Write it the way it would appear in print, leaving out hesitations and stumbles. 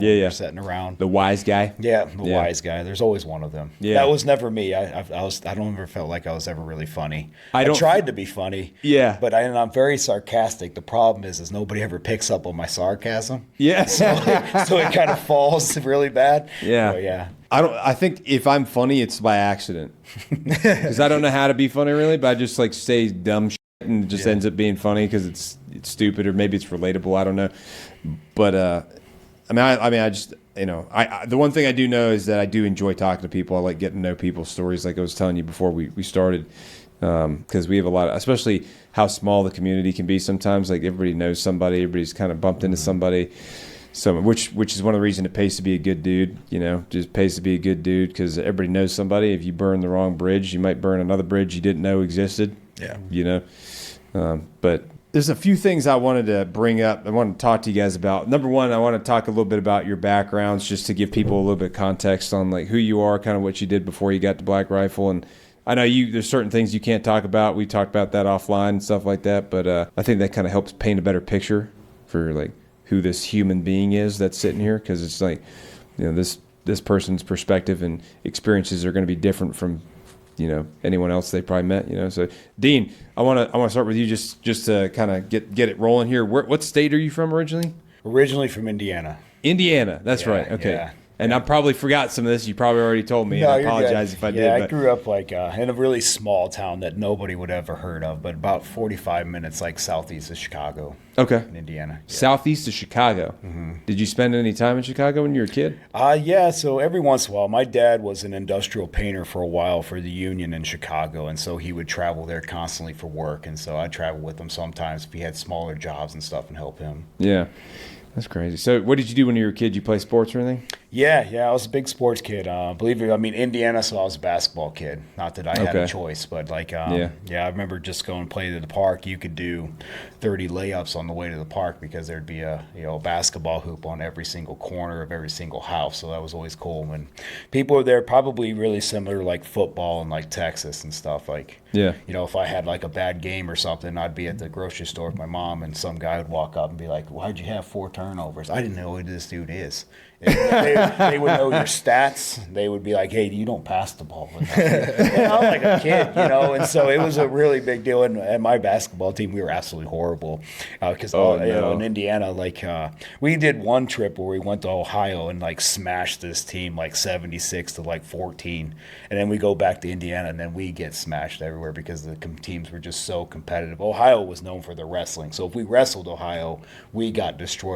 Yeah, yeah. Sitting around. The wise guy. Yeah, the wise guy. There's always one of them. Yeah. That was never me. I don't ever felt like I was ever really funny. I I don't tried to be funny. Yeah. But I'm very sarcastic. The problem is nobody ever picks up on my sarcasm. Yeah. So it kind of falls really bad. Yeah. So, yeah. I think if I'm funny, it's by accident. Because I don't know how to be funny really, but I just like say dumb shit and it just ends up being funny because it's stupid or maybe it's relatable. I don't know. But I just, the one thing I do know is that I do enjoy talking to people. I like getting to know people's stories, like I was telling you before we started, because we have a lot of, especially how small the community can be sometimes. Like everybody knows somebody, everybody's kind of bumped into somebody. So which is one of the reasons it pays to be a good dude. Just pays to be a good dude because everybody knows somebody. If you burn the wrong bridge, you might burn another bridge you didn't know existed. Yeah. But there's a few things I wanted to bring up. I want to talk to you guys about. Number one, I want to talk a little bit about your backgrounds, just to give people a little bit of context on like who you are, kind of what you did before you got to Black Rifle. And I know there's certain things you can't talk about. We talked about that offline and stuff like that. But I think that kind of helps paint a better picture for like who this human being is that's sitting here, because it's like, this person's perspective and experiences are going to be different from anyone else they probably met. So Dean, I want to start with you just to kind of get it rolling here. What state are you from originally? Originally from Indiana. Indiana, that's right. Okay. Yeah. And I probably forgot some of this. You probably already told me. And I apologize if I did. Yeah, I but grew up in a really small town that nobody would ever heard of, but about 45 minutes southeast of Chicago. Okay. In Indiana. Yeah. Southeast of Chicago. Mm-hmm. Did you spend any time in Chicago when you were a kid? Yeah, so every once in a while. My dad was an industrial painter for a while for the union in Chicago, and so he would travel there constantly for work, and so I'd travel with him sometimes if he had smaller jobs and stuff and help him. Yeah. That's crazy. So what did you do when you were a kid? You play sports or anything? Yeah, I was a big sports kid. Believe it, Indiana, so I was a basketball kid. Not that I had a choice, but I remember just going to play to the park. You could do 30 layups on the way to the park because there'd be a basketball hoop on every single corner of every single house. So that was always cool. And people were there probably really similar to like football and like Texas and stuff. If I had like a bad game or something, I'd be at the grocery store with my mom and some guy would walk up and be like, "Why'd you have 4 turnovers?" I didn't know who this dude is. They would know your stats. They would be like, "Hey, you don't pass the ball enough." I'm like a kid, and so it was a really big deal. And my basketball team, we were absolutely horrible because in Indiana, we did one trip where we went to Ohio and smashed this team 76 to 14, and then we go back to Indiana and then we get smashed everywhere because the teams were just so competitive. Ohio was known for their wrestling, so if we wrestled Ohio, we got destroyed.